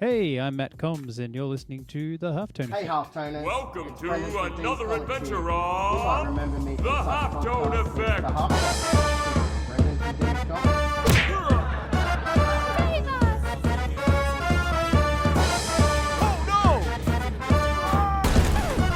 Hey, I'm Matt Combs, and you're listening to the Halftone Hey, Effect. Halftoners. Welcome to Brendan from another Dean's adventure Comics here. You might on remember me the from such Halftone podcasts as Effect. The Halftone. Brendan from Dean's Comics.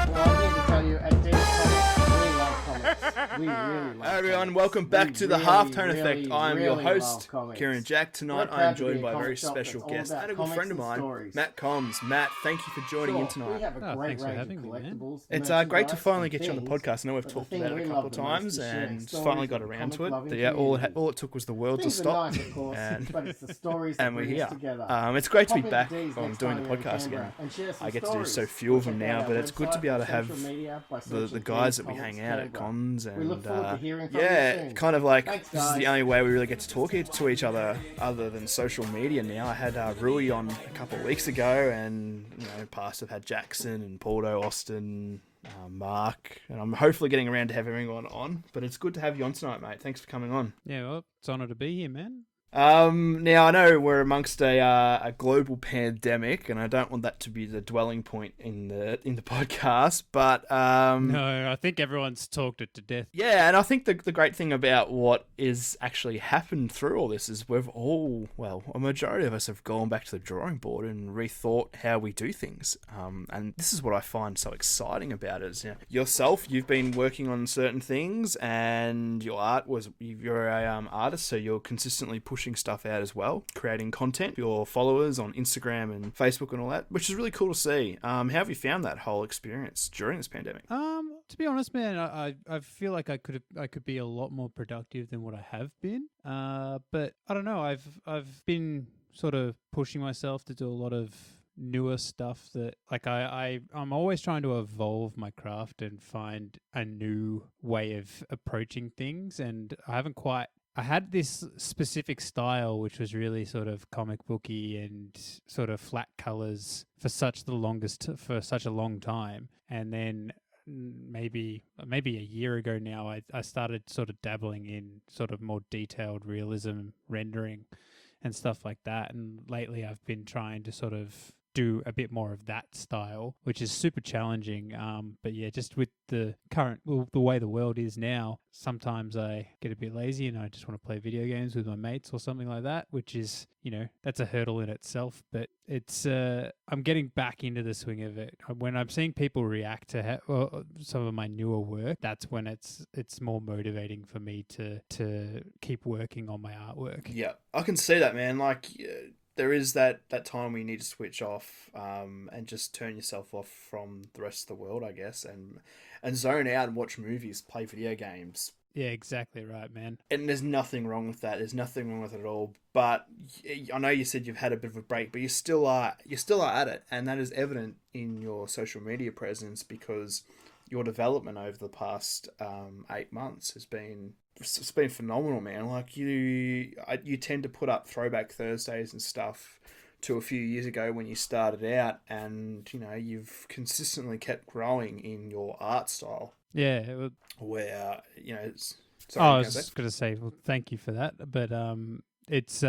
Well, I'm here to tell you, at Dean's Comics, we love comics. We really love Hey everyone, comics. welcome back to the Halftone Effect. I'm your host, love comics. Kieran Jack. Tonight We're I'm proud to be joined a by a comic very shop special that's all guest about and a good comics friend of and mine, stories. Matt Combs. Matt, thank you for joining in We tonight. have a great thanks for range having of me, man. collectibles, It's great to merchandise, finally and get you on the things, podcast. I know we've but the talked thing about it we a love couple of the most times is sharing and stories finally with got the around to it. comic-loving But yeah, community. all it took was the world to Things are stop. nice, of course, and but it's the stories that and we're bring here. us together. It's great to be Pop back into D's on next doing time the you're in podcast Canberra again. and share some I get to do stories. so few of them Check out now, our but it's good to be website able to or have social media by the searching guys Dean's that we hang Comics out at Canberra. cons We look and forward to hearing from you yeah, soon. kind of like Thanks, this is the guys. only way we really get to talk to each other other than social media now. I had Rui on a couple of weeks ago, and past I've had Jackson and Porto, Austin, Mark, and I'm hopefully getting around to have everyone on. But it's good to have you on tonight, mate. Thanks for coming on. Yeah, well, it's an honour to be here, man. Now I know we're amongst a global pandemic, and I don't want that to be the dwelling point in the podcast, but No, I think everyone's talked it to death. yeah, and I think the great thing about what is actually happened through all this is a majority of us have gone back to the drawing board and rethought how we do things. And this is what I find so exciting about it. Is, yourself, you've been working on certain things, and you're a artist, so you're consistently pushing stuff out as well, creating content for your followers on Instagram and Facebook and all that, which is really cool to see. How have you found that whole experience during this pandemic? To be honest, man, I feel like I could be a lot more productive than what I have been. But I don't know. I've been sort of pushing myself to do a lot of newer stuff that I'm always trying to evolve my craft and find a new way of approaching things, and I had this specific style which was really sort of comic booky and sort of flat colors for such a long time, and then maybe a year ago now I started sort of dabbling in sort of more detailed realism rendering and stuff like that, and lately I've been trying to sort of do a bit more of that style, which is super challenging. But yeah, just with the way the world is now, sometimes I get a bit lazy and I just want to play video games with my mates or something like that, which is, that's a hurdle in itself. But it's, I'm getting back into the swing of it. When I'm seeing people react to some of my newer work, that's when it's more motivating for me to keep working on my artwork. Yeah, I can see that, man. There is that time where you need to switch off and just turn yourself off from the rest of the world, I guess, and zone out and watch movies, play video games. Yeah, exactly right, man. And there's nothing wrong with that. There's nothing wrong with it at all. But I know you said you've had a bit of a break, but you still are at it, and that is evident in your social media presence because your development over the past 8 months has been. It's been phenomenal, man. Like you tend to put up throwback Thursdays and stuff to a few years ago when you started out, and you've consistently kept growing in your art style. Yeah. Where I was just gonna say, well, thank you for that, but it's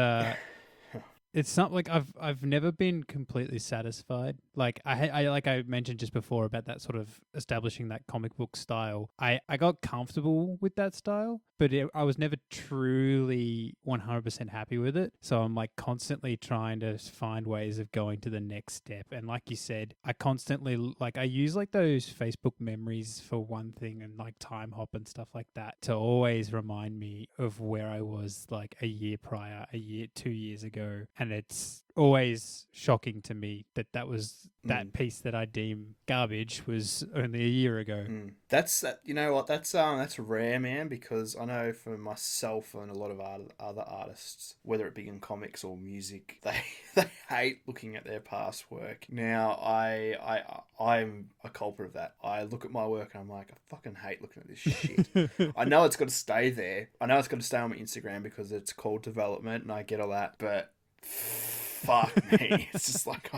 not like I've never been completely satisfied. Like I mentioned just before about that sort of establishing that comic book style. I got comfortable with that style, but I was never truly 100% happy with it. So I'm like constantly trying to find ways of going to the next step. And like you said, I constantly I use like those Facebook memories for one thing, and like time hop and stuff like that to always remind me of where I was like a year prior, 2 years ago. And it's always shocking to me that piece that I deem garbage was only a year ago. That's rare, man, because I know for myself and a lot of other artists, whether it be in comics or music, they hate looking at their past work. Now I'm a culprit of that. I look at my work and I'm like, I fucking hate looking at this shit. I know it's got to stay there. I know it's got to stay on my Instagram because it's called development and I get all that, but fuck me. It's just like,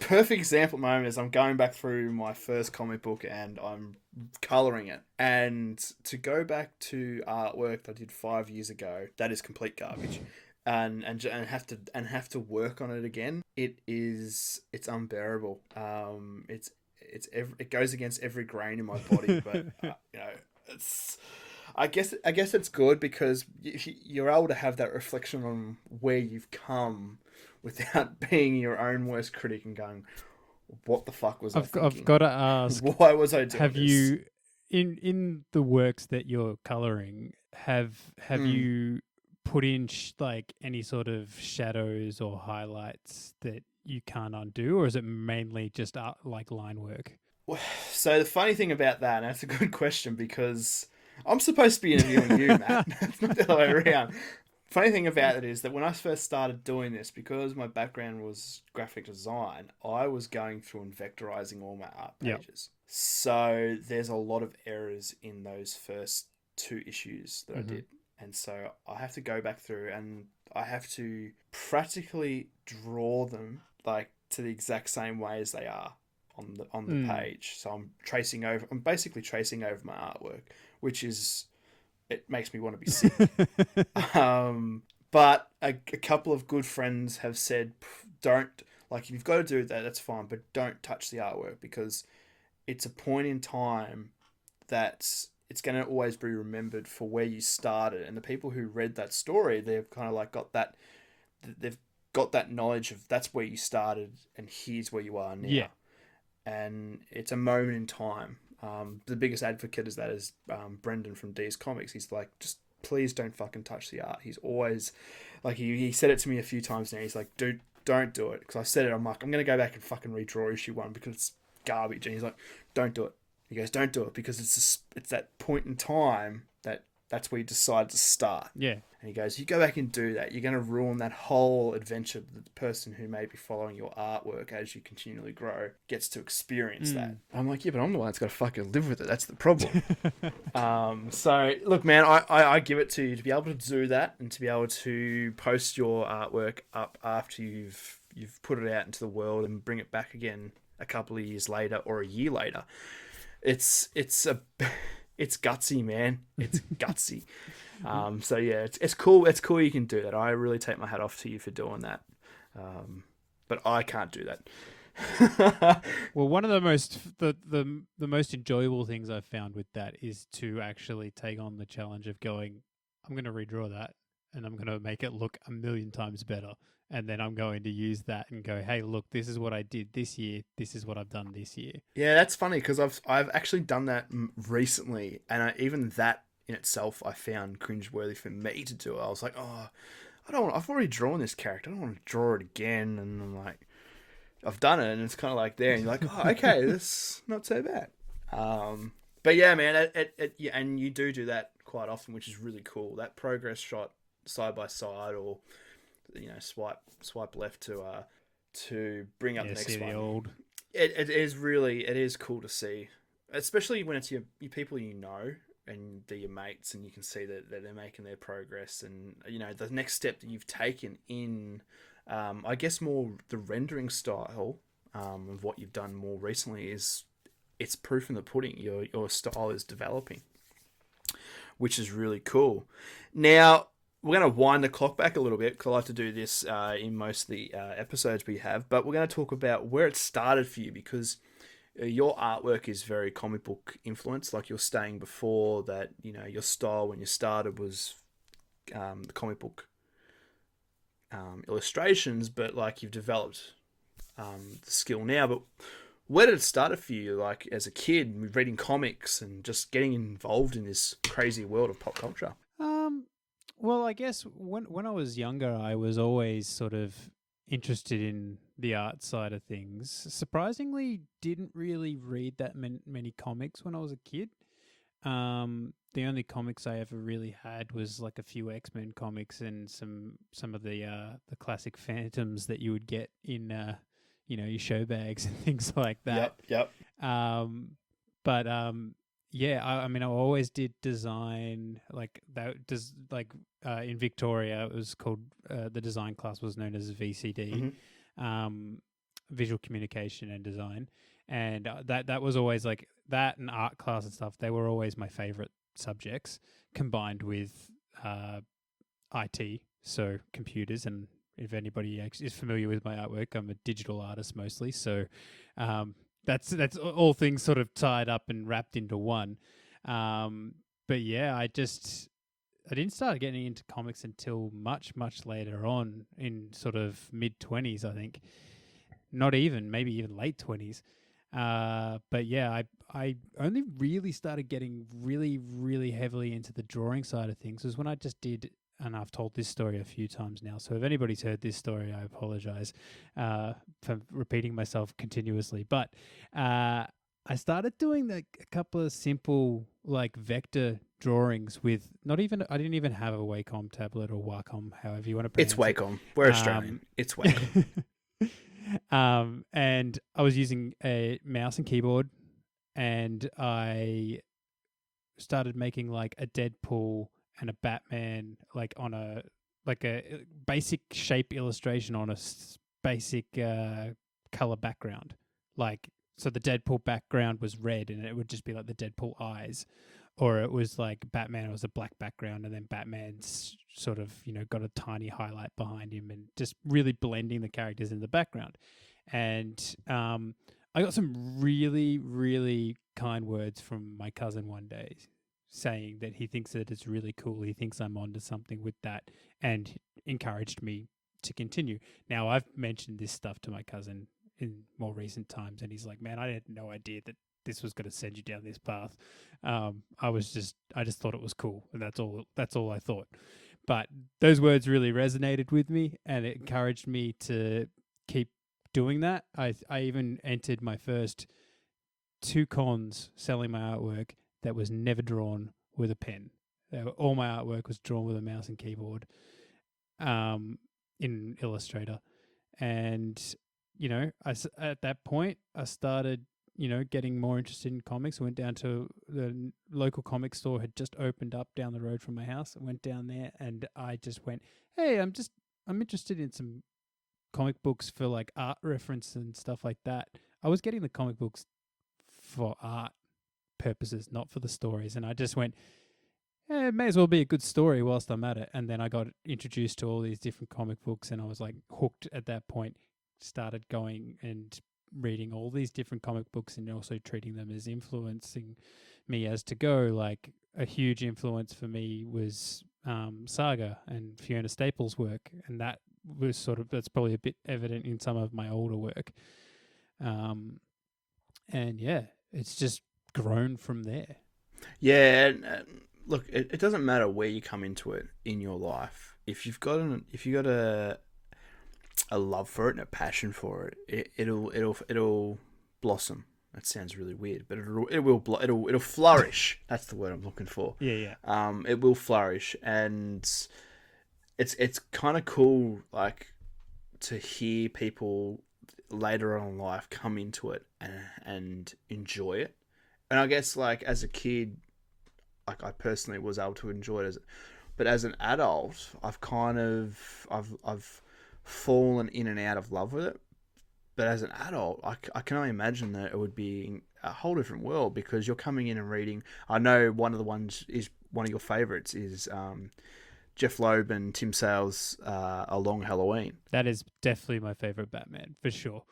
perfect example at the moment is I'm going back through my first comic book and I'm colouring it. And to go back to artwork that I did 5 years ago, that is complete garbage. and have to work on it again. It's unbearable. It goes against every grain in my body, but it's. I guess it's good because you're able to have that reflection on where you've come without being your own worst critic and going, "What the fuck was I thinking? I've got to ask, Why was I doing have this?" you in the works that you're coloring, have you put in like any sort of shadows or highlights that you can't undo, or is it mainly just like line work? So the funny thing about that, and that's a good question because I'm supposed to be interviewing you, Matt. It's not the other way around. Funny thing about it is that when I first started doing this, because my background was graphic design, I was going through and vectorizing all my art pages. Yep. So there's a lot of errors in those first 2 issues that I did. And so I have to go back through and I have to practically draw them like to the exact same way as they are on the page. So I'm basically tracing over my artwork, which is, it makes me want to be sick. But a couple of good friends have said, don't, like, if you've got to do that, that's fine, but don't touch the artwork because it's a point in time that it's going to always be remembered for where you started. And the people who read that story, they've kind of like they've got that knowledge of that's where you started and here's where you are now. Yeah. And it's a moment in time. The biggest advocate is Brendan from D's Comics. He's like, just please don't fucking touch the art. He's always like, he said it to me a few times now. He's like, dude, don't do it. Because I said it, I'm like, I'm going to go back and fucking redraw issue 1 because it's garbage. And he's like, don't do it. He goes, don't do it because it's that point in time that's where you decide to start. Yeah. And he goes, you go back and do that, you're going to ruin that whole adventure that the person who may be following your artwork as you continually grow gets to experience that. I'm like, yeah, but I'm the one that's got to fucking live with it. That's the problem. So, look, man, I give it to you to be able to do that and to be able to post your artwork up after you've put it out into the world and bring it back again a couple of years later or a year later. It's gutsy, man. It's gutsy. So yeah, it's cool. It's cool you can do that. I really take my hat off to you for doing that. But I can't do that. Well, one of the most enjoyable things I've found with that is to actually take on the challenge of going, I'm going to redraw that and I'm going to make it look 1,000,000 times better. And then I'm going to use that and go, hey, look, this is what I did this year. This is what I've done this year. Yeah, that's funny because I've actually done that recently, and even that in itself I found cringeworthy for me to do it. I was like, oh, I've already drawn this character. I don't want to draw it again. And I'm like, I've done it, and it's kind of like there, and you're like, oh, okay, that's not so bad. But yeah, man, and you do that quite often, which is really cool. That progress shot side by side, or swipe left to bring up the next one. It is cool to see, especially when it's your people and they're your mates, and you can see that they're making their progress, and the next step that you've taken in, I guess more the rendering style of what you've done more recently is it's proof in the pudding. Your style is developing, which is really cool. Now, we're going to wind the clock back a little bit because I like to do this in most of the episodes we have, but we're going to talk about where it started for you because your artwork is very comic book influenced. Like you're saying before that, your style when you started was the comic book illustrations, but like you've developed the skill now. But where did it start for you, like as a kid, reading comics and just getting involved in this crazy world of pop culture? Well, I guess when I was younger, I was always sort of interested in the art side of things. Surprisingly, didn't really read that many comics when I was a kid. The only comics I ever really had was like a few X-Men comics and some of the classic Phantoms that you would get in your show bags and things like that. Yep. Yeah, I mean, I always did design like that. In Victoria, it was called the design class was known as VCD, visual communication and design, and that was always like that and art class and stuff. They were always my favorite subjects, combined with IT. so computers. And if anybody is familiar with my artwork, I'm a digital artist mostly. So that's all things sort of tied up and wrapped into one. But yeah, I didn't start getting into comics until much, much later on in sort of mid-20s, I think. Not even, maybe even late 20s. But yeah, I only really started getting really, really heavily into the drawing side of things was when I just did, and I've told this story a few times now, so if anybody's heard this story, I apologize for repeating myself continuously. But I started doing a couple of simple like vector drawings with I didn't even have a Wacom tablet or Wacom, however you want to pronounce It's Wacom. We're Australian. It's Wacom. And I was using a mouse and keyboard, and I started making like a Deadpool and a Batman like on a basic shape illustration on a basic color background. Like, so the Deadpool background was red and it would just be like the Deadpool eyes, or it was like Batman, it was a black background, and then Batman's sort of, got a tiny highlight behind him, and just really blending the characters in the background. And I got some really, really kind words from my cousin one day saying that he thinks that it's really cool. He thinks I'm onto something with that, and encouraged me to continue. Now, I've mentioned this stuff to my cousin in more recent times, and he's like, man, I had no idea that this was going to send you down this path. I just thought it was cool, and that's all I thought. But those words really resonated with me, and it encouraged me to keep doing that. I even entered my first 2 cons selling my artwork that was never drawn with a pen. All my artwork was drawn with a mouse and keyboard in Illustrator. And, at that point, I started getting more interested in comics. I went down to the local comic store, had just opened up down the road from my house. I went down there and I just went, hey, I'm interested in some comic books for like art reference and stuff like that. I was getting the comic books for art purposes, not for the stories. And I just went, it may as well be a good story whilst I'm at it. And then I got introduced to all these different comic books, and I was like hooked at that point. Started going and reading all these different comic books, and also treating them as influencing me as to go. Like, a huge influence for me was Saga and Fiona Staples' work, and that was that's probably a bit evident in some of my older work. And yeah, it's just grown from there. Yeah, look, it doesn't matter where you come into it in your life. If you've got a love for it and a passion for it, it'll blossom. That sounds really weird, but it'll flourish. That's the word I'm looking for. Yeah. It will flourish, and it's kind of cool, like, to hear people later on in life come into it and enjoy it. And I guess, like, as a kid, like, I personally was able to enjoy it, but as an adult, I've fallen in and out of love with it. But as an adult, I can only imagine that it would be a whole different world, because you're coming in and reading. I know one of the ones is one of your favorites is Jeff Loeb and Tim Sale's A Long Halloween. That is definitely my favorite Batman, for sure.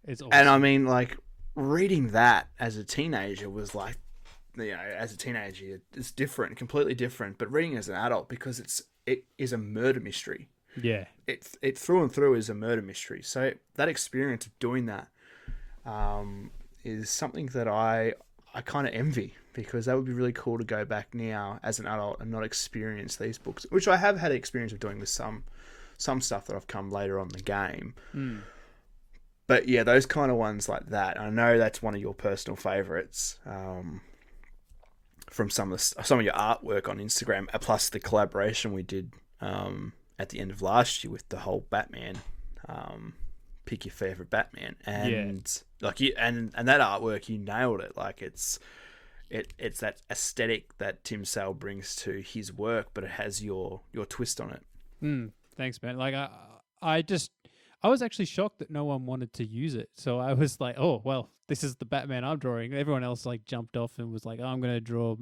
It's awesome. And I mean, like, reading that as a teenager was like, as a teenager, it's different, completely different. But reading as an adult, because it is a murder mystery. Yeah, it through and through is a murder mystery. So that experience of doing that is something that I kind of envy, because that would be really cool to go back now as an adult and not experience these books, which I have had experience of doing with some stuff that I've come later on in the game. But yeah, those kind of ones like that. I know that's one of your personal favorites from some of your artwork on Instagram, plus the collaboration we did at the end of last year with the whole Batman, pick your favorite Batman, and like and that artwork, you nailed it. Like, it's that aesthetic that Tim Sale brings to his work, but it has your twist on it. Thanks, man. Like, I was actually shocked that no one wanted to use it. So I was like, oh, well, this is the Batman I'm drawing. Everyone else like jumped off and was like, oh, I'm going to draw,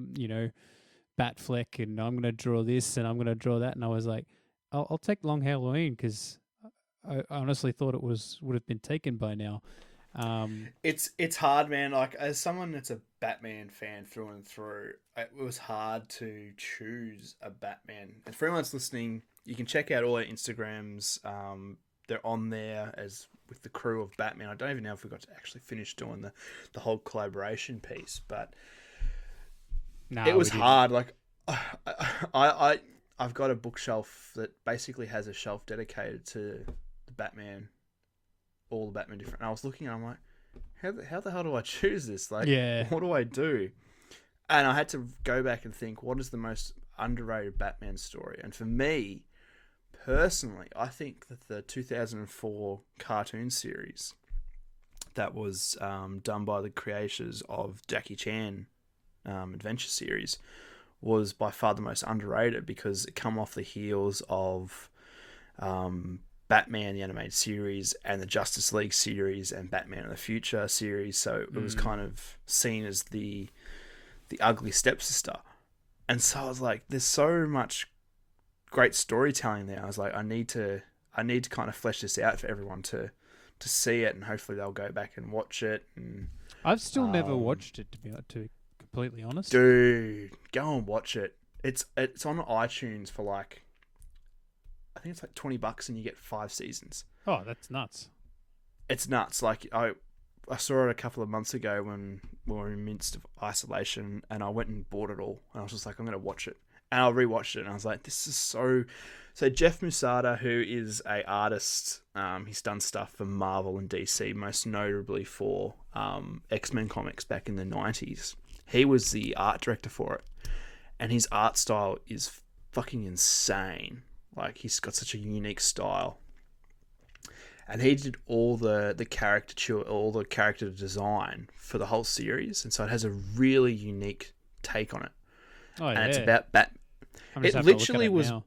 Batfleck, and I'm going to draw this and I'm going to draw that. And I was like, I'll take Long Halloween because I honestly thought it would have been taken by now. It's hard, man. Like, as someone that's a Batman fan through and through, it was hard to choose a Batman. And for everyone that's listening, you can check out all our Instagrams. They're on there as with the crew of Batman. I don't even know if we got to actually finish doing the whole collaboration piece, but it was hard. Like, I've got a bookshelf that basically has a shelf dedicated to the Batman, all the Batman different. And I was looking and I'm like, how the hell do I choose this? Like, what do I do? And I had to go back and think, what is the most underrated Batman story? And for me, personally, I think that the 2004 cartoon series that was done by the creators of Jackie Chan adventure series was by far the most underrated, because it come off the heels of Batman the animated series and the Justice League series and Batman in the Future series. So it was kind of seen as the ugly stepsister. And so I was like, there's so much great storytelling there. I was like, I need to kind of flesh this out for everyone to see it, and hopefully they'll go back and watch it. And I've still never watched it, to be completely honest. Dude, go and watch it. It's on iTunes for like, I think it's like $20 and you get 5 seasons. Oh, that's nuts. It's nuts. Like, I saw it a couple of months ago when we were in the midst of isolation, and I went and bought it all. And I was just like, I'm going to watch it. And I rewatched it, and I was like, this is so... So Jeff Musada, who is a artist, he's done stuff for Marvel and DC, most notably for X-Men comics back in the 90s. He was the art director for it. And his art style is fucking insane. Like, he's got such a unique style. And he did all the character design for the whole series, and so it has a really unique take on it. Oh, and it's about Batman. It literally was. Now.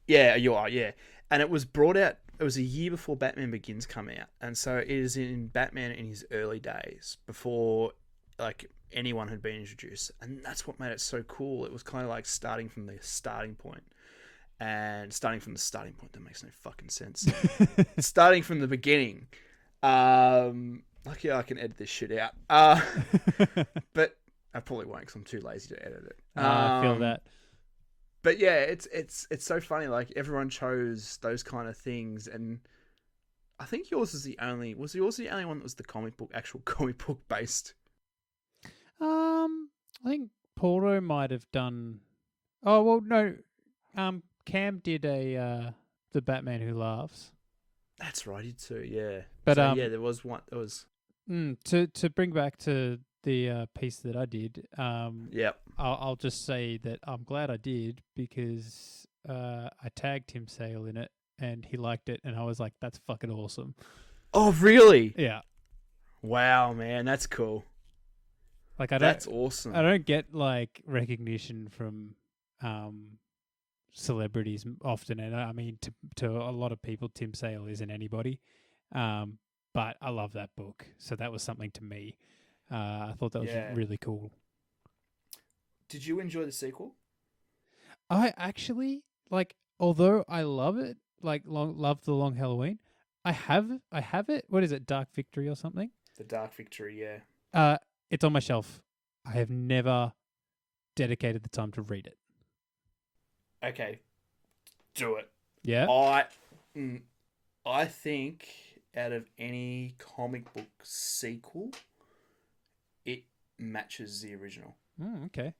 Yeah, you are. Yeah, and it was brought out. It was a year before Batman Begins come out, and so it is in Batman in his early days, before like anyone had been introduced, and that's what made it so cool. It was kind of like starting from the starting point. And starting from the starting point, that makes no fucking sense. Starting from the beginning. Lucky I can edit this shit out. But I probably won't, because I'm too lazy to edit it. I feel that. But yeah, it's so funny. Like, everyone chose those kind of things, and I think yours is the only. Was yours the only one that was the actual comic book based? I think Paulo might have done. Oh well, no. Cam did the Batman Who Laughs. That's right, he too. Yeah, but so, yeah, there was one. There was to bring back to the piece that I did. Yep. I'll just say that I'm glad I did, because I tagged Tim Sale in it and he liked it, and I was like, "That's fucking awesome." Oh, really? Yeah. Wow, man, that's cool. Like, that's awesome. I don't get like recognition from celebrities often, and I mean, to a lot of people, Tim Sale isn't anybody, but I love that book, so that was something to me. I thought that was really cool. Did you enjoy the sequel? I actually, like, although I love it, like love the Long Halloween, I have it. What is it, Dark Victory or something? The Dark Victory, yeah. It's on my shelf. I have never dedicated the time to read it. Okay, do it. Yeah. I think out of any comic book sequel, it matches the original. Okay.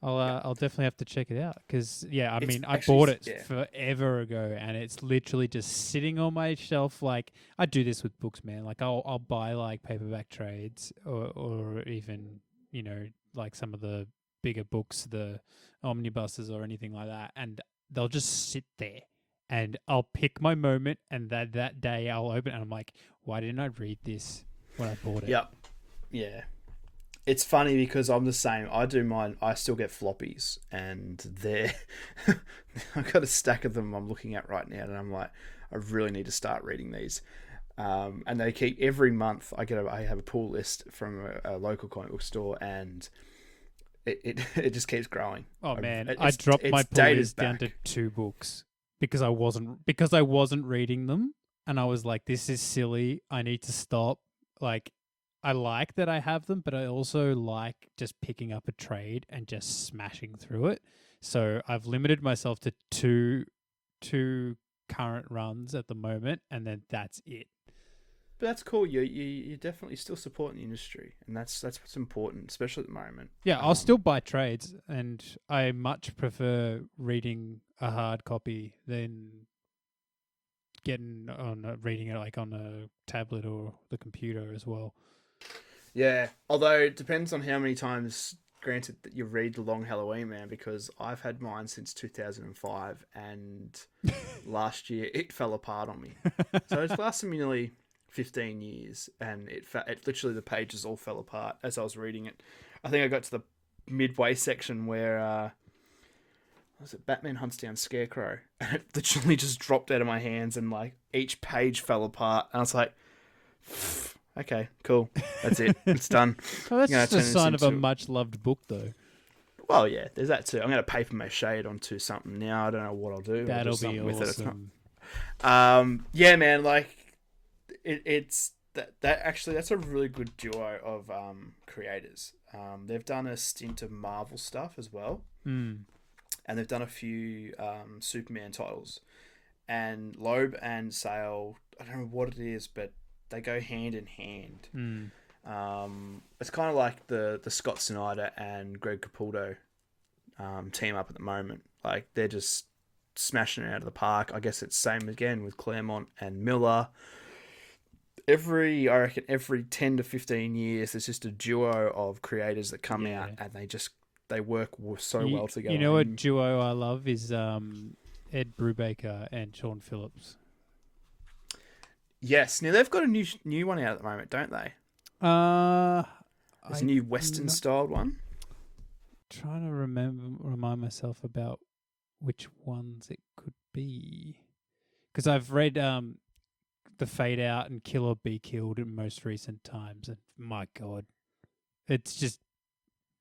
I'll definitely have to check it out, because I actually, bought it forever ago, and it's literally just sitting on my shelf. Like, I do this with books, man. Like, I'll buy like paperback trades or even, like some of the bigger books, the omnibuses or anything like that, and they'll just sit there, and I'll pick my moment, and that day I'll open it, and I'm like, why didn't I read this when I bought it? Yep. Yeah. It's funny because I'm the same. I do mine. I still get floppies, and I've got a stack of them I'm looking at right now, and I'm like, I really need to start reading these. And they keep, every month I have a pull list from a local comic book store, and it just keeps growing. Oh man, I dropped my pull list down to 2 books because I wasn't reading them, and I was like, this is silly. I need to stop. Like, I like that I have them, but I also like just picking up a trade and just smashing through it. So I've limited myself to two current runs at the moment, and then that's it. But that's cool. You're definitely still supporting the industry, and that's what's important, especially at the moment. Yeah, I'll still buy trades, and I much prefer reading a hard copy than reading it like on a tablet or the computer as well. Yeah, although it depends on how many times, granted, that you read The Long Halloween, man, because I've had mine since 2005, and last year it fell apart on me. So it's lasted me nearly 15 years, and it literally, the pages all fell apart as I was reading it. I think I got to the midway section where was it Batman hunts down Scarecrow, and it literally just dropped out of my hands, and like each page fell apart, and I was like, okay, cool, that's it, it's done. Well, that's just a sign of a much loved book, though. Well, yeah, there's that too. I'm going to paper mache it onto something now. I don't know what I'll do. That'll be awesome. Yeah, man, like it's that actually, that's a really good duo of creators. They've done a stint of Marvel stuff as well. And they've done a few Superman titles. And Loeb and Sale, I don't know what it is, but they go hand in hand. It's kind of like the Scott Snyder and Greg Capullo team up at the moment. Like, they're just smashing it out of the park. I guess it's same again with Claremont and Miller. I reckon every 10 to 15 years, there's just a duo of creators that come out, and they work so well together. You know what duo I love is Ed Brubaker and Sean Phillips. Yes, now they've got a new one out at the moment, don't they? There's a new Western-styled one. Trying to remind myself about which ones it could be, because I've read The Fade Out and Kill or Be Killed in most recent times, and my God, it's just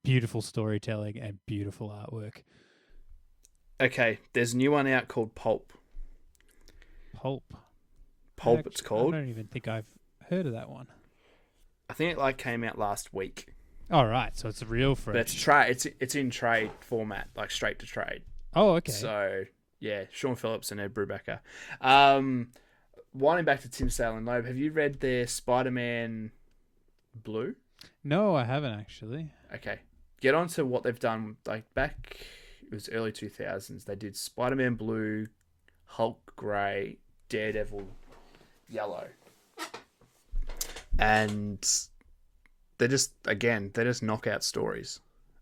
beautiful storytelling and beautiful artwork. Okay, there's a new one out called Pulp. Pulp, it's called. I don't even think I've heard of that one. I think it came out last week. All right, so it's real fresh. But it's in trade format, like straight to trade. Oh, okay. So yeah, Sean Phillips and Ed Brubaker. Winding back to Tim Sale and Loeb, have you read their Spider-Man Blue? No, I haven't actually. Okay, get on to what they've done. Like, back, it was early 2000s. They did Spider-Man Blue, Hulk Grey, Daredevil Yellow, and they're just knockout stories.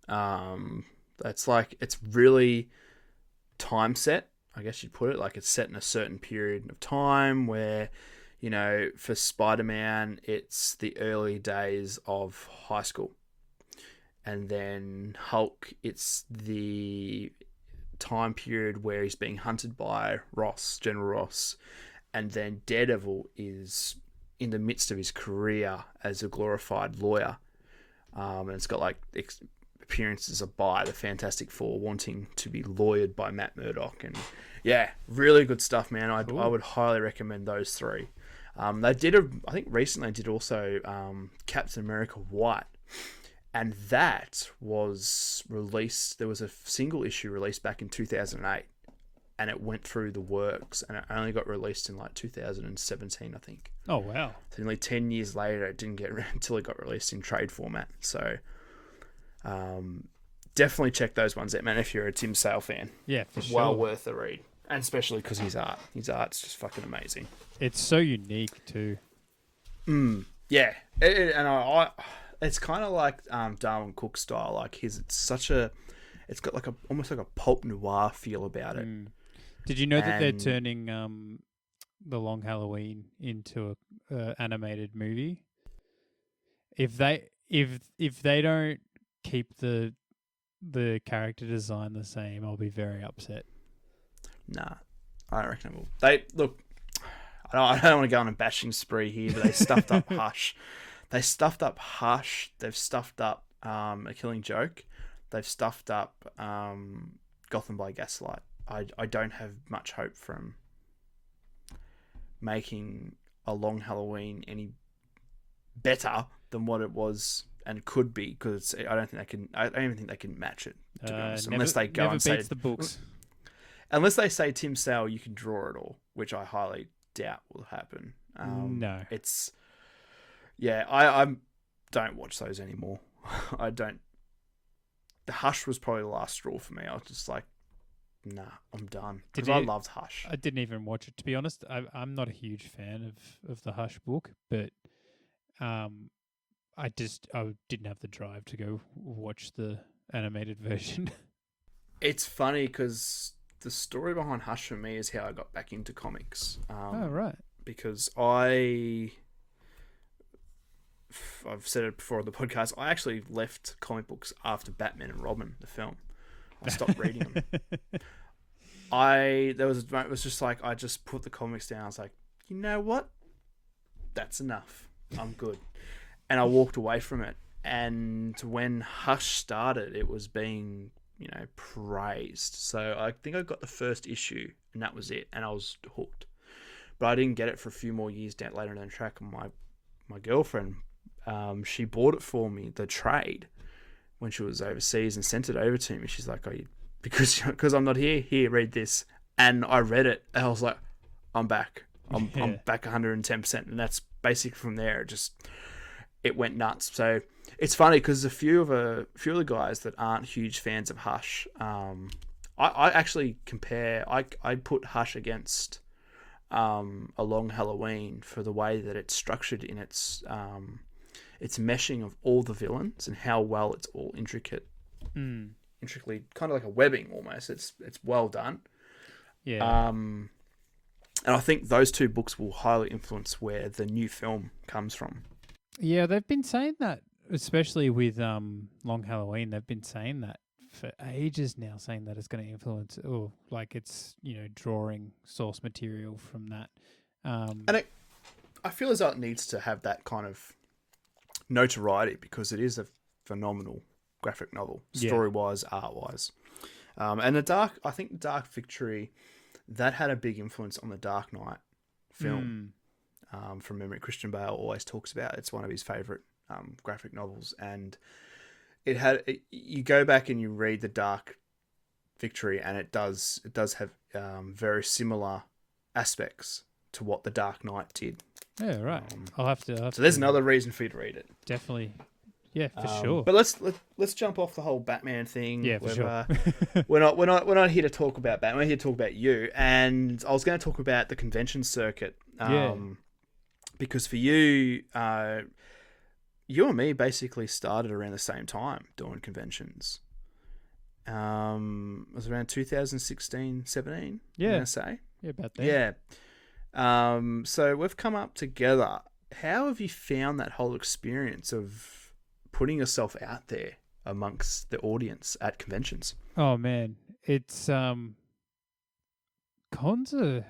It's really time set, I guess you'd put it. Like, it's set in a certain period of time where, you know, for Spider-Man, it's the early days of high school. And then Hulk, it's the time period where he's being hunted by General Ross. And then Daredevil is in the midst of his career as a glorified lawyer. And it's got like appearances by the Fantastic Four wanting to be lawyered by Matt Murdock. And yeah, really good stuff, man. I would highly recommend those three. I think recently did also Captain America White. And that was released, there was a single issue released back in 2008. And it went through the works, and it only got released in like 2017, I think. Oh, wow. So nearly 10 years later, it didn't get until it got released in trade format. So definitely check those ones out, man, if you're a Tim Sale fan. Yeah, for sure. Well worth the read. And especially because his art's just fucking amazing. It's so unique too. Yeah. It's kind of like Darwin Cook style. Like it's got like almost like a pulp noir feel about it. Did you know that they're turning The Long Halloween into a animated movie? If they don't keep the character design the same, I'll be very upset. Nah, I don't reckon it will. I don't want to go on a bashing spree here, but they stuffed up Hush. They've stuffed up A Killing Joke. They've stuffed up Gotham by Gaslight. I don't have much hope from making a Long Halloween any better than what it was and could be, because I don't even think they can match it, to be honest, unless they go never and say beats the books. unless they say, Tim Sale, you can draw it all, which I highly doubt will happen. No, it's I don't watch those anymore. I don't. The Hush was probably the last straw for me. I was just like, nah, I'm done, because I loved Hush. I didn't even watch it, to be honest. I'm not a huge fan of the Hush book, but I didn't have the drive to go watch the animated version. It's funny because the story behind Hush for me is how I got back into comics. Oh, right. Because I've said it before on the podcast, I actually left comic books after Batman and Robin, the film. I stopped reading them. It was just like, I just put the comics down. I was like, you know what? That's enough. I'm good. And I walked away from it. And when Hush started, it was being, praised. So I think I got the first issue, and that was it. And I was hooked. But I didn't get it for a few more years later down the track. And my girlfriend, she bought it for me, the trade, when she was overseas, and sent it over to me. She's like, because I'm not here, read this. And I read it, and I was like, I'm back. I'm back 110%. And that's basically from there. It went nuts. So it's funny because a few of the guys that aren't huge fans of Hush, I actually compare. I put Hush against A Long Halloween for the way that it's structured in its meshing of all the villains and how well it's all intricately, kind of like a webbing almost. It's well done. Yeah. And I think those two books will highly influence where the new film comes from. Yeah, they've been saying that, especially with Long Halloween. They've been saying that for ages now, saying that it's going to influence, it's drawing source material from that. And I feel as though it needs to have that kind of notoriety because it is a phenomenal graphic novel, story-wise, art-wise. And I think Dark Victory, that had a big influence on the Dark Knight film. From memory, Christian Bale always talks about it's one of his favourite graphic novels, and you go back and you read the Dark Victory, and it does have very similar aspects to what the Dark Knight did. Yeah, right. I'll have to. So there's another reason for you to read it. Definitely. Yeah, for sure. But let's jump off the whole Batman thing. Yeah, for sure. We're not here to talk about Batman. We're here to talk about you. And I was going to talk about the convention circuit. Because for you, you and me basically started around the same time doing conventions. It was around 2016, 17. Yeah. I'm going to say. Yeah, about that. Yeah. So we've come up together. How have you found that whole experience of putting yourself out there amongst the audience at conventions? Oh man, it's cons are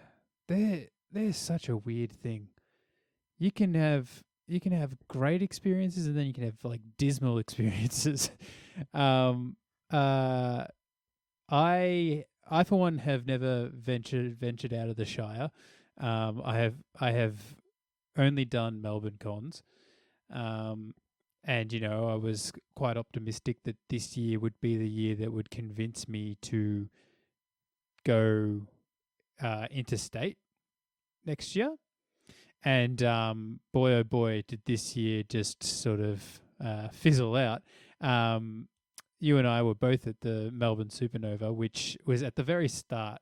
they're such a weird thing. You can have great experiences, and then you can have like dismal experiences. I for one have never ventured out of the Shire. I have only done Melbourne cons. And I was quite optimistic that this year would be the year that would convince me to go interstate next year. And boy, oh boy, did this year just sort of fizzle out. You and I were both at the Melbourne Supernova, which was at the very start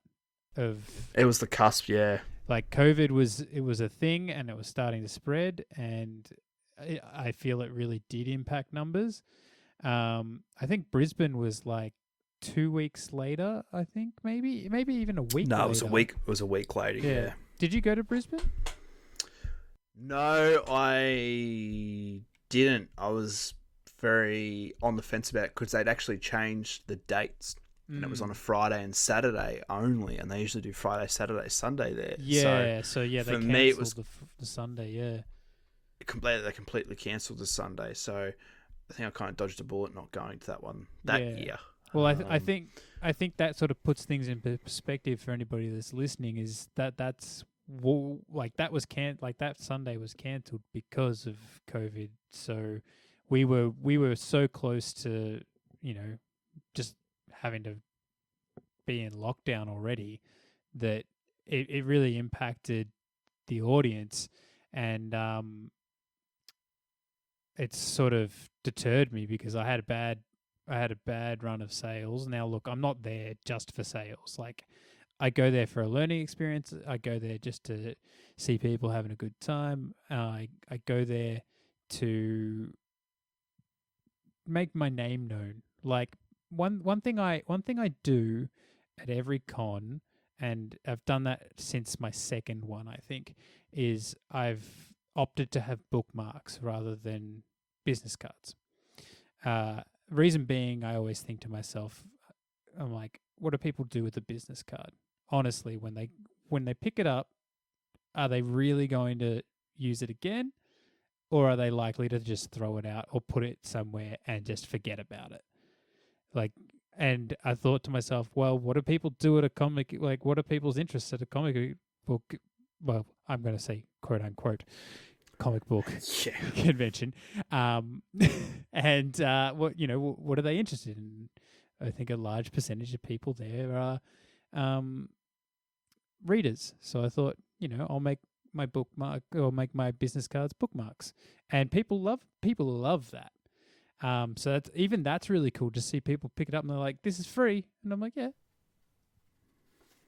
of... It was the cusp, yeah. Like COVID was a thing, and it was starting to spread, and I feel it really did impact numbers. I think Brisbane was like 2 weeks later, I think, maybe even a week later. No, it was a week later, yeah. Did you go to Brisbane? No, I didn't. I was very on the fence about it because they'd actually changed the dates. And it was on a Friday and Saturday only, and they usually do Friday, Saturday, Sunday there. Yeah, so they for cancelled me it was the Sunday, yeah. They completely cancelled the Sunday, so I think I kind of dodged a bullet not going to that one that year. Well, I think that sort of puts things in perspective for anybody that's listening. Is like that Sunday was cancelled because of COVID. So we were so close to just having to be in lockdown already that it really impacted the audience, and it's sort of deterred me because I had a bad run of sales. Now look, I'm not there just for sales. Like, I go there for a learning experience. I go there just to see people having a good time. I go there to make my name known. Like, one thing I do at every con, and I've done that since my second one, I think, is I've opted to have bookmarks rather than business cards. Reason being, I always think to myself, I'm like, what do people do with a business card? Honestly, when they pick it up, are they really going to use it again, or are they likely to just throw it out or put it somewhere and just forget about it? Like, and I thought to myself, well, what do people do at a comic? Like, what are people's interests at a comic book? Well, I'm going to say quote unquote comic book convention. And what are they interested in? I think a large percentage of people there are readers. So I thought, I'll make my bookmark or make my business cards bookmarks, and people love that. So that's really cool to see people pick it up and they're like, "This is free," and I'm like, "Yeah,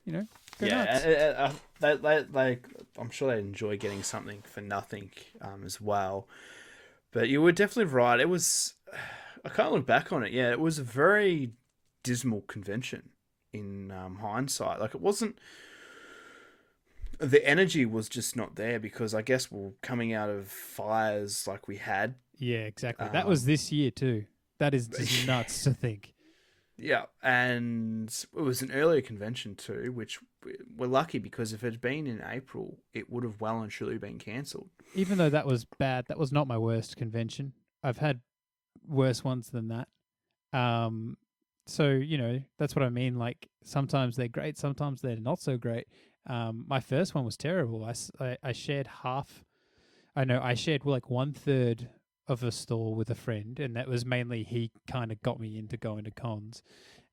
go nuts." They I'm sure they enjoy getting something for nothing as well. But you were definitely right. It was. I can't look back on it. Yeah, it was a very dismal convention in hindsight. Like, it wasn't. The energy was just not there because I guess we're coming out of fires like we had. Yeah, exactly. That was this year too. That is just nuts to think. Yeah, and it was an earlier convention too, which we're lucky because if it had been in April, it would have well and truly been cancelled. Even though that was bad, that was not my worst convention. I've had worse ones than that. So, that's what I mean. Like, sometimes they're great, sometimes they're not so great. My first one was terrible. I shared half. I shared like 1/3 of a stall with a friend, and that was mainly he kind of got me into going to cons.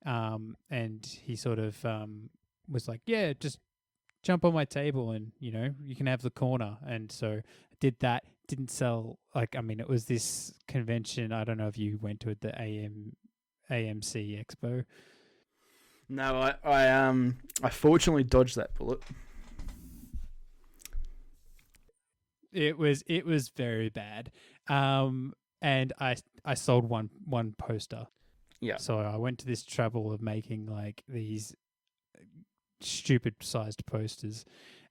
And he sort of was like, "Yeah, just jump on my table, and you can have the corner." And so I did that. Didn't sell. Like, I mean, it was this convention. I don't know if you went to it, the AMC Expo. No, I fortunately dodged that bullet. It was very bad. And I sold one poster. Yeah. So I went to this trouble of making like these stupid sized posters,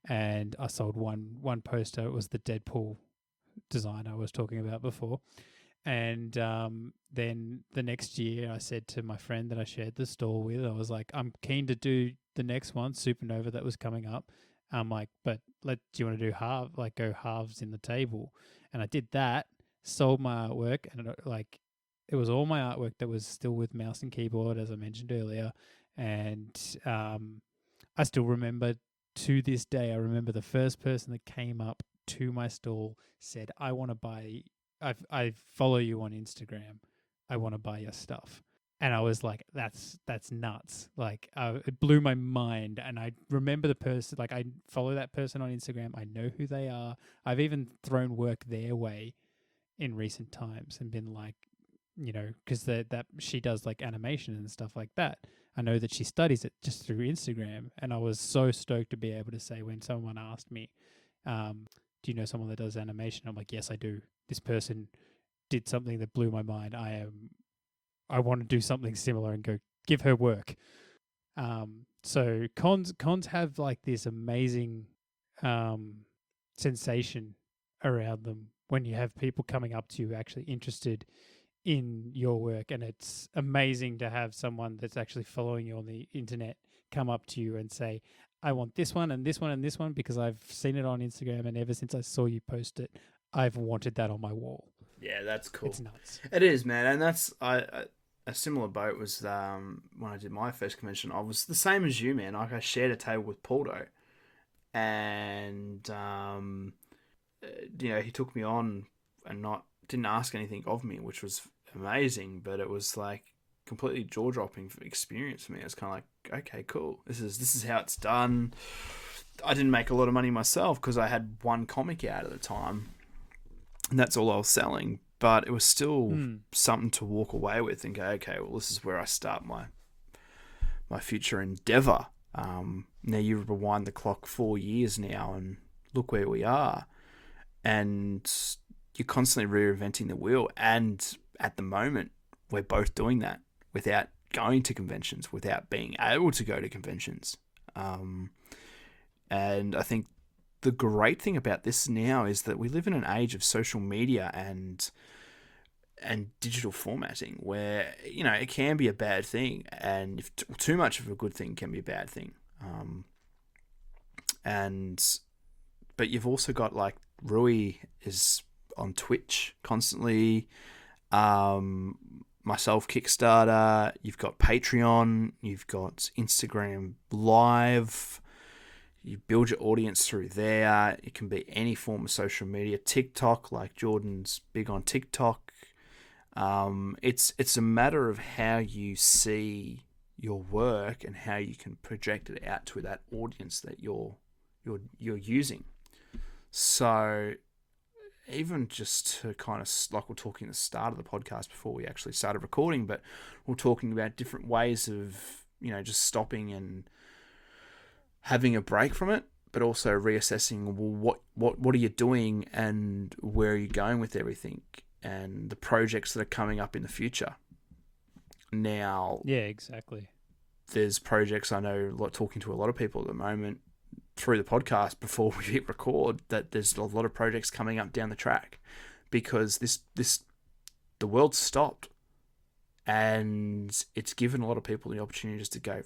and I sold one poster. It was the Deadpool design I was talking about before. And then the next year, I said to my friend that I shared the stall with, I was like, I'm keen to do the next one, Supernova, that was coming up. I'm like, but do you want to do go halves in the table? And I did that, sold my artwork, and it was all my artwork that was still with mouse and keyboard, as I mentioned earlier. And I still remember to this day, I remember the first person that came up to my stall said, I want to buy... I follow you on Instagram. I want to buy your stuff. And I was like, that's nuts. Like, it blew my mind. And I remember the person, like, I follow that person on Instagram. I know who they are. I've even thrown work their way in recent times and been like, because that she does like animation and stuff like that. I know that she studies it just through Instagram. And I was so stoked to be able to say, when someone asked me, do you know someone that does animation? I'm like, yes, I do. This person did something that blew my mind. I want to do something similar and go give her work. So cons have like this amazing sensation around them when you have people coming up to you actually interested in your work, and it's amazing to have someone that's actually following you on the internet come up to you and say, I want this one and this one and this one because I've seen it on Instagram, and ever since I saw you post it, I've wanted that on my wall. Yeah, that's cool. It's nuts. It is, man, and that's a similar boat was when I did my first convention. I was the same as you, man. Like I shared a table with Porto, and he took me on and not didn't ask anything of me, which was amazing. But it was like completely jaw dropping experience for me. It's kind of like, okay, cool. This is how it's done. I didn't make a lot of money myself because I had one comic out at the time, and that's all I was selling. But it was still something to walk away with and go, okay, well, this is where I start my future endeavor. Now you rewind the clock 4 years now, and look where we are. And you're constantly reinventing the wheel. And at the moment, we're both doing that without going to conventions, without being able to go to conventions. And I think the great thing about this now is that we live in an age of social media and digital formatting where, it can be a bad thing, and if too much of a good thing can be a bad thing. But you've also got like Rui is on Twitch constantly, myself Kickstarter, you've got Patreon, you've got Instagram Live. You build your audience through there. It can be any form of social media. TikTok, like Jordan's big on TikTok. It's a matter of how you see your work and how you can project it out to that audience that you're using. So even just to kind of, like we're talking at the start of the podcast before we actually started recording, but we're talking about different ways of, just stopping and having a break from it, but also reassessing, well, what are you doing and where are you going with everything and the projects that are coming up in the future. Now, yeah, exactly. There's projects I know, talking to a lot of people at the moment through the podcast before we hit record, that there's a lot of projects coming up down the track because the world stopped, and it's given a lot of people the opportunity just to go,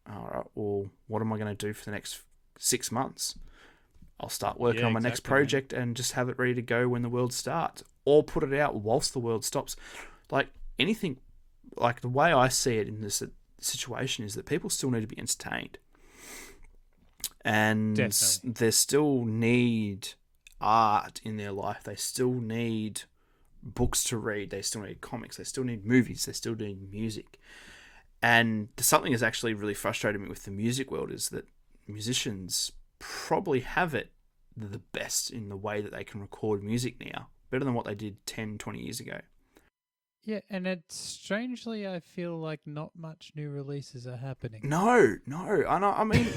all right, well, what am I going to do for the next 6 months? I'll start working on my next project and just have it ready to go when the world starts, or put it out whilst the world stops. Like anything, like the way I see it in this situation is that people still need to be entertained, and Definitely. they still need art in their life. They still need books to read. They still need comics. They still need movies. They still need music. And something that's actually really frustrated me with the music world is that musicians probably have it the best in the way that they can record music now, better than what they did 10, 20 years ago. Yeah, and it's strangely, I feel like not much new releases are happening. No. I mean,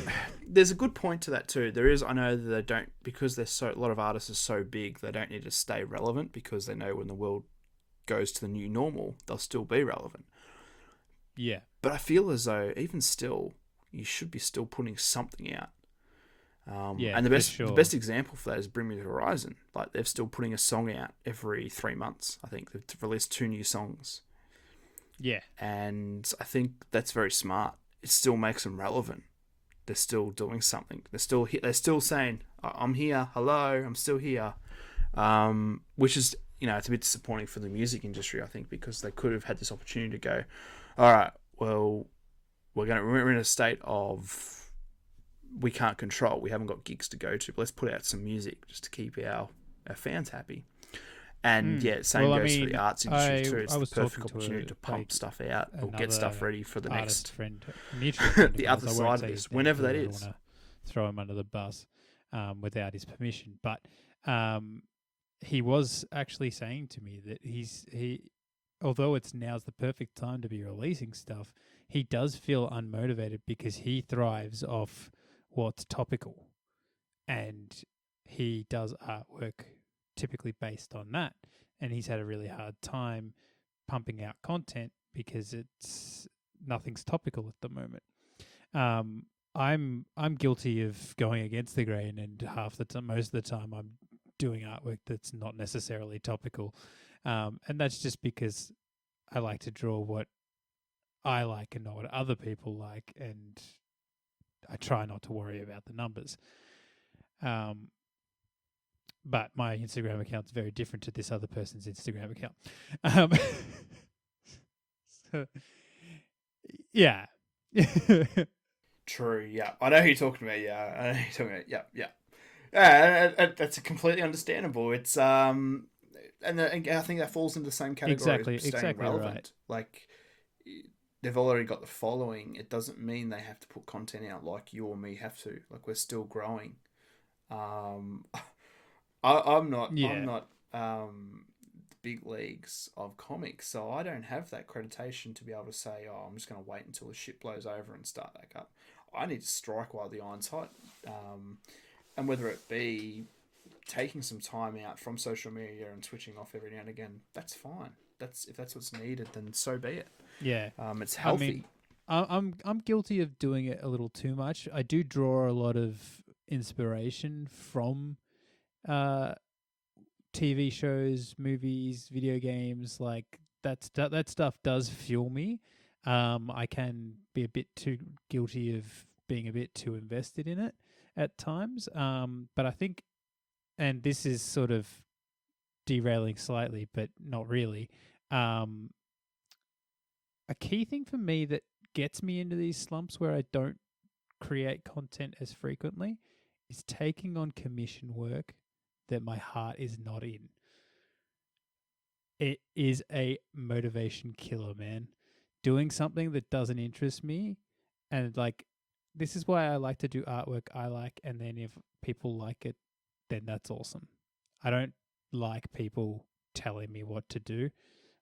there's a good point to that too. There is, I know that they don't, because a lot of artists are so big, they don't need to stay relevant because they know when the world goes to the new normal, they'll still be relevant. Yeah. But I feel as though, even still, you should be still putting something out. And the best example for that is Bring Me the Horizon. Like, they're still putting a song out every 3 months. I think they've released 2 new songs. Yeah. And I think that's very smart. It still makes them relevant. They're still doing something. They're still saying, I'm here, hello, I'm still here. Which is, it's a bit disappointing for the music industry, I think, because they could have had this opportunity to go, all right, well, we're in a state of we can't control. We haven't got gigs to go to. But let's put out some music just to keep our fans happy. And same goes for the arts industry too. It's the perfect opportunity to pump stuff out or get stuff ready for the next friend the other side of this, whenever that is. I don't want to throw him under the bus without his permission, but he was actually saying to me that he although now's the perfect time to be releasing stuff, he does feel unmotivated because he thrives off what's topical, and he does artwork typically based on that, and he's had a really hard time pumping out content because nothing's topical at the moment. I'm guilty of going against the grain, and most of the time I'm doing artwork that's not necessarily topical, and that's just because I like to draw what I like and not what other people like, and I try not to worry about the numbers. But my Instagram account's very different to this other person's Instagram account. Yeah. True. Yeah, I know who you're talking about. Yeah, I know who you're talking about. Yeah, yeah. Yeah, that's completely understandable. It's and I think that falls into the same category as staying Exactly right. relevant. Like they've already got the following. It doesn't mean they have to put content out like you or me have to. Like we're still growing. Um, I'm Yeah. not the big leagues of comics, so I don't have that accreditation to be able to say, oh, I'm just going to wait until the shit blows over and start back up. I need to strike while the iron's hot, and whether it be taking some time out from social media and switching off every now and again, that's fine. That's if that's what's needed, then so be it. Yeah. It's I healthy. mean, I'm guilty of doing it a little too much. I do draw a lot of inspiration from uh TV shows, movies, video games. Like that stuff does fuel me. I can be a bit too guilty of being a bit too invested in it at times. But I think, and this is sort of derailing slightly, but not really. Um, a key thing for me that gets me into these slumps where I don't create content as frequently is taking on commission work that my heart is not in. It is a motivation killer, man. Doing something that doesn't interest me, and like, this is why I like to do artwork I like, and then if people like it, then that's awesome. I don't like people telling me what to do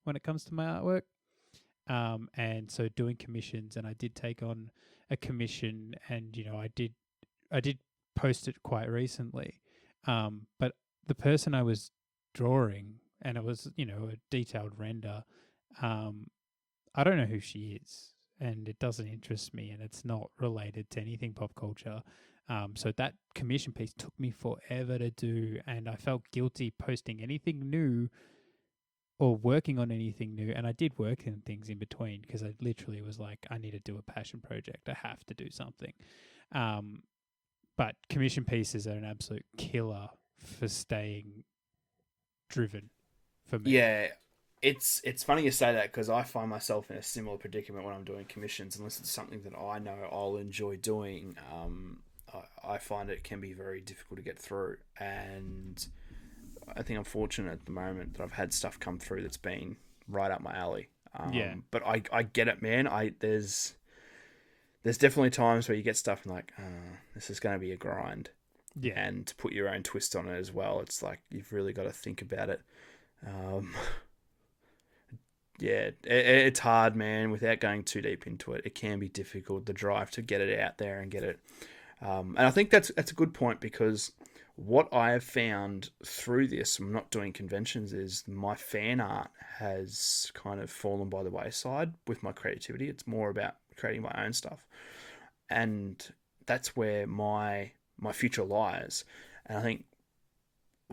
when it comes to my artwork. And so doing commissions, and I did take on a commission, and I did post it quite recently. But the person I was drawing, and it was a detailed render. Um, I don't know who she is, and it doesn't interest me, and it's not related to anything pop culture. So that commission piece took me forever to do, and I felt guilty posting anything new or working on anything new. And I did work in things in between because I literally was like, I need to do a passion project. I have to do something. But commission pieces are an absolute killer for staying driven for me. Yeah, it's funny you say that because I find myself in a similar predicament when I'm doing commissions. Unless it's something that I know I'll enjoy doing, I find it can be very difficult to get through. And I think I'm fortunate at the moment that I've had stuff come through that's been right up my alley. Yeah. But I get it, man. There's definitely times where you get stuff and like, this is going to be a grind. Yeah. And to put your own twist on it as well, it's like you've really got to think about it. Yeah, it's hard, man. Without going too deep into it, it can be difficult. The drive to get it out there and get it, and I think that's a good point because what I have found through this, I'm not doing conventions, is my fan art has kind of fallen by the wayside with my creativity. It's more about creating my own stuff, and that's where my future lies. And I think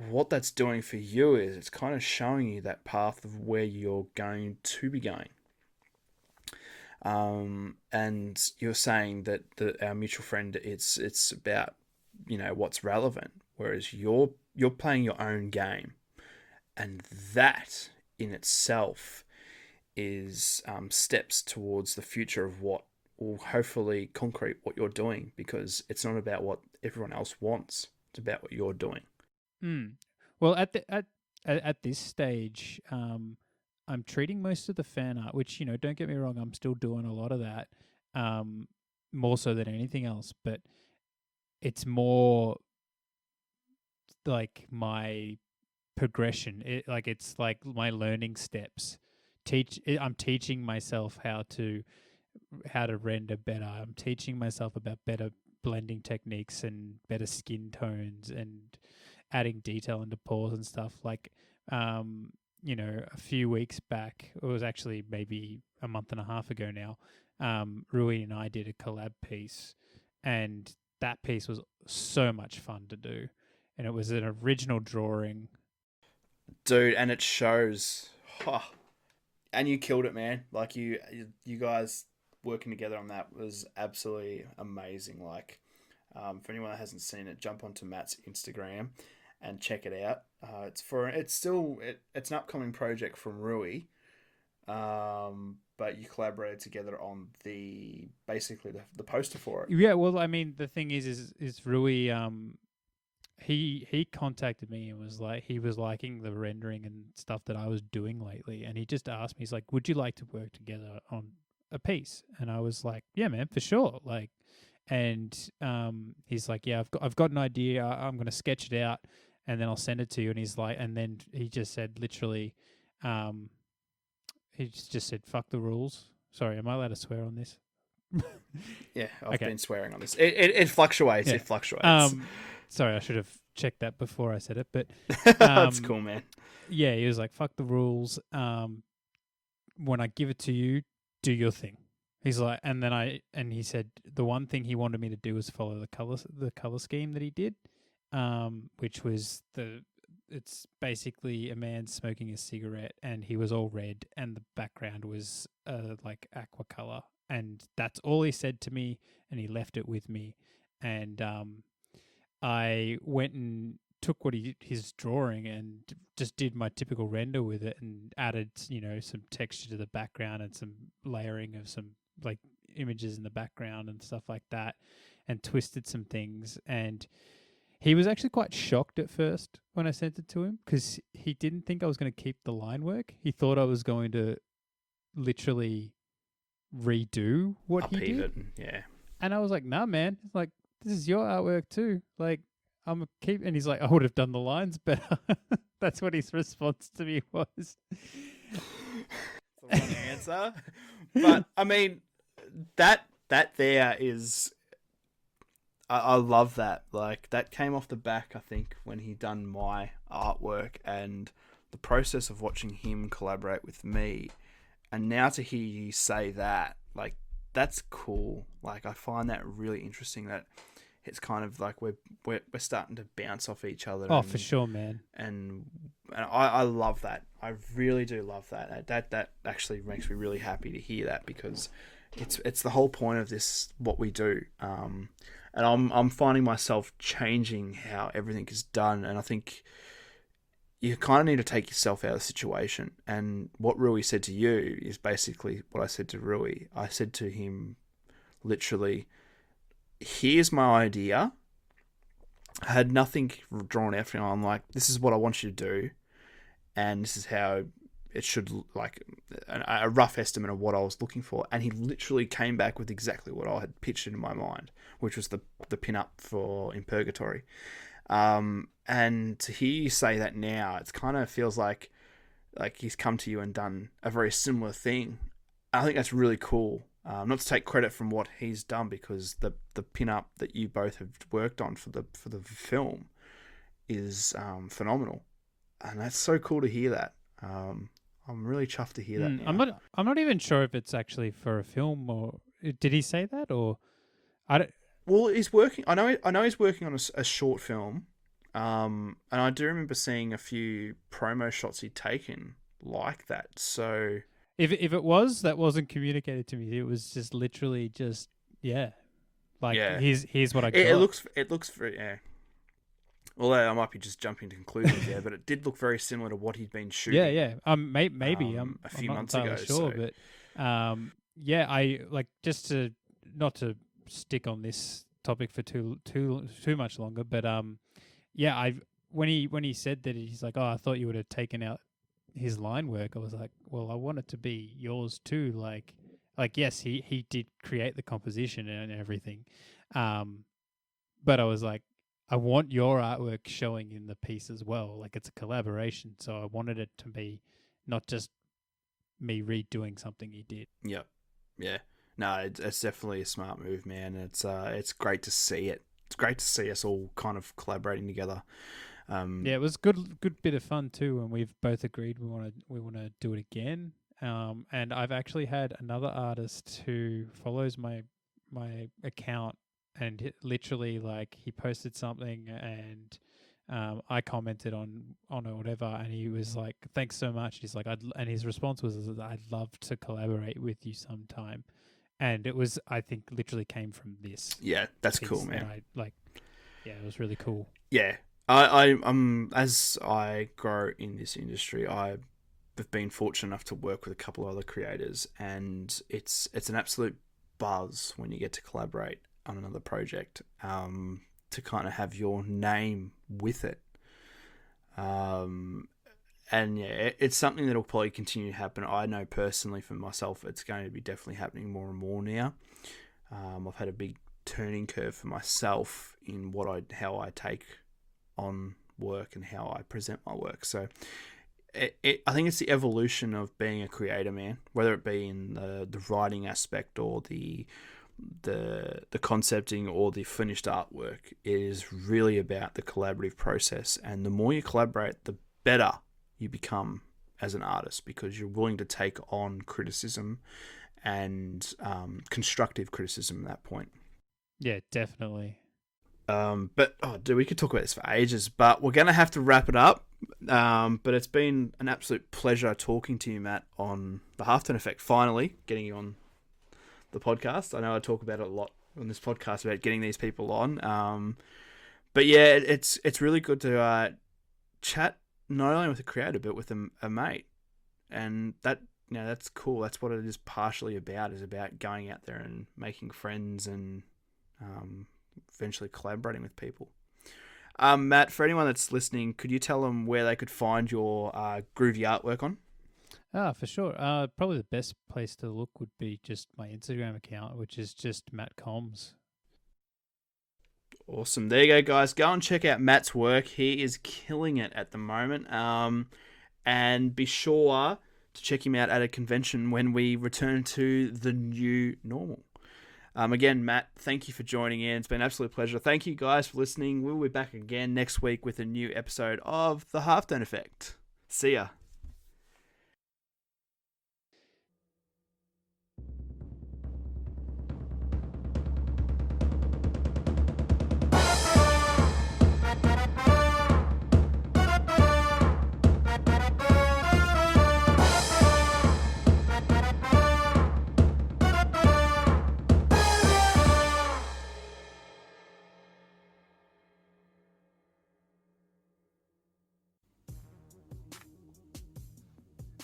what that's doing for you is it's kind of showing you that path of where you're going to be going. And you're saying that our mutual friend, it's about what's relevant, whereas you're playing your own game, and that in itself is steps towards the future of what will hopefully concrete what you're doing, because it's not about what everyone else wants; it's about what you're doing. Well, at this stage, I'm treating most of the fan art, which don't get me wrong, I'm still doing a lot of that, more so than anything else. But it's more like my progression. It's like my learning steps. I'm teaching myself how to render better. I'm teaching myself about better blending techniques and better skin tones and adding detail into pores and stuff. Like, a few weeks back, it was actually maybe a month and a half ago now, Rui and I did a collab piece, and that piece was so much fun to do. And it was an original drawing. Dude, and it shows. Huh. And you killed it, man. Like you guys working together on that was absolutely amazing. Like, for anyone that hasn't seen it, jump onto Matt's Instagram and check it out. It's an upcoming project from Rui, but you collaborated together on basically the poster for it. Yeah, well, I mean, the thing is Rui. He contacted me and was like, he was liking the rendering and stuff that I was doing lately, and he just asked me, he's like, "Would you like to work together on a piece?" And I was like, "Yeah, man, for sure." Like, and he's like, "Yeah, I've got an idea. I'm gonna sketch it out, and then I'll send it to you." And he's like, and then he just said literally, he just said, "Fuck the rules." Sorry, am I allowed to swear on this? Yeah, I've Okay. been swearing on this. It fluctuates. Yeah. It fluctuates. Sorry, I should have checked that before I said it, but That's cool, man. yeah, he was like, "Fuck the rules. When I give it to you, do your thing." He's like, and he said the one thing he wanted me to do was follow the color scheme that he did, which was it's basically a man smoking a cigarette, and he was all red, and the background was like aqua color, and that's all he said to me, and he left it with me, and I went and took his drawing and just did my typical render with it and added, some texture to the background and some layering of some like images in the background and stuff like that, and twisted some things. And he was actually quite shocked at first when I sent it to him, because he didn't think I was going to keep the line work. He thought I was going to literally redo what he did. Yeah. And I was like, "Nah, man. It's like, this is your artwork too. Like, I'm a keep." And he's like, "I would have done the lines better." That's what his response to me was. It's a long answer, but I mean, that there is. I love that. Like, that came off the back, I think, when he done my artwork, and the process of watching him collaborate with me, and now to hear you say that, like, that's cool. Like, I find that really interesting, that it's kind of like we're starting to bounce off each other. Oh, for sure, man. And I love that. I really do love that. That actually makes me really happy to hear that, because it's the whole point of this, what we do. And I'm finding myself changing how everything is done, and I think you kind of need to take yourself out of the situation. And what Rui said to you is basically what I said to Rui. I said to him, literally, "Here's my idea." I had nothing drawn out for him. I'm like, "This is what I want you to do, and this is how it should look," like a rough estimate of what I was looking for. And he literally came back with exactly what I had pitched in my mind, which was the pin-up for In Purgatory. And to hear you say that now, it kind of feels like he's come to you and done a very similar thing. I think that's really cool. Not to take credit from what he's done, because the pin-up that you both have worked on for the film is phenomenal, and that's so cool to hear that. I'm really chuffed to hear that. Now. I'm not even sure if it's actually for a film, or did he say that, or I don't. Well, he's working. I know he's working on a short film, and I do remember seeing a few promo shots he'd taken like that. So if it was, that wasn't communicated to me. It was just literally just here's what I got. It looks very Although I might be just jumping to conclusions there, but it did look very similar to what he'd been shooting. Yeah. Maybe a few I'm months not ago. sure, So. but I like, just to not to stick on this topic for too much longer, but when he said that, he's like, "Oh, I thought you would have taken out his line work." I was like, "Well, I want it to be yours too." Like yes, he did create the composition and everything, but I was like, I want your artwork showing in the piece as well. Like, it's a collaboration, so I wanted it to be not just me redoing something he did. Yep. Yeah. No, it's definitely a smart move, man. It's great to see it. It's great to see us all kind of collaborating together. It was good bit of fun too, and we've both agreed we want to do it again. And I've actually had another artist who follows my account, and literally, like, he posted something, and I commented on it or whatever, and he was like, "Thanks so much." He's like, and his response was, "I'd love to collaborate with you sometime." And it was, I think, literally came from this. Yeah, that's cool, man. It was really cool. Yeah, I'm as I grow in this industry, I I've been fortunate enough to work with a couple of other creators, and it's an absolute buzz when you get to collaborate on another project, to kind of have your name with it. And yeah, it's something that'll probably continue to happen. I know personally for myself, it's going to be definitely happening more and more now. I've had a big turning curve for myself in how I take on work and how I present my work. So I think it's the evolution of being a creator, man, whether it be in the writing aspect or the concepting or the finished artwork. It is really about the collaborative process, and the more you collaborate, the better you become as an artist, because you're willing to take on criticism and constructive criticism at that point. Yeah, definitely. But dude, we could talk about this for ages, but we're gonna have to wrap it up. But it's been an absolute pleasure talking to you, Matt, on the Halftone Effect. Finally getting you on the podcast. I know I talk about it a lot on this podcast about getting these people on. But yeah, it's really good to chat not only with a creator but with a mate, and that, you know, that's cool. That's what it is partially about. Is about going out there and making friends and eventually collaborating with people. Matt, for anyone that's listening, could you tell them where they could find your groovy artwork on? For sure. Probably the best place to look would be just my Instagram account, which is just Matt Combs. Awesome. There you go, guys. Go and check out Matt's work. He is killing it at the moment. And be sure to check him out at a convention when we return to the new normal. Again, Matt, thank you for joining in. It's been an absolute pleasure. Thank you guys for listening. We'll be back again next week with a new episode of The Halftone Effect. See ya.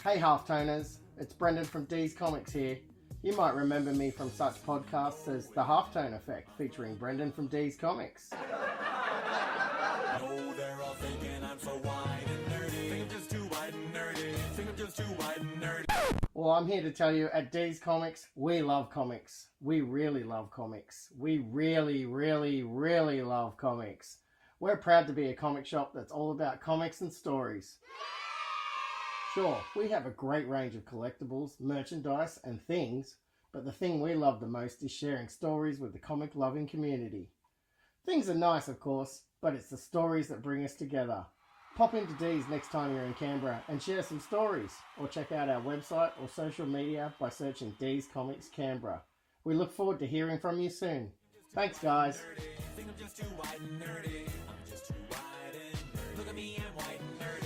Hey Halftoners, it's Brendan from D's Comics here. You might remember me from such podcasts as The Halftone Effect, featuring Brendan from D's Comics. No, they're all thinking I'm so wide and nerdy. Think I'm just too wide and nerdy. Think I'm just too wide and nerdy. Well, I'm here to tell you, at D's Comics, we love comics. We really love comics. We really, really, really love comics. We're proud to be a comic shop that's all about comics and stories. Sure, we have a great range of collectibles, merchandise, and things, but the thing we love the most is sharing stories with the comic-loving community. Things are nice, of course, but it's the stories that bring us together. Pop into D's next time you're in Canberra and share some stories, or check out our website or social media by searching D's Comics Canberra. We look forward to hearing from you soon. Thanks, guys. Think I'm just too wide and nerdy. I'm just too wide and nerdy. Look at me, I'm wide and nerdy.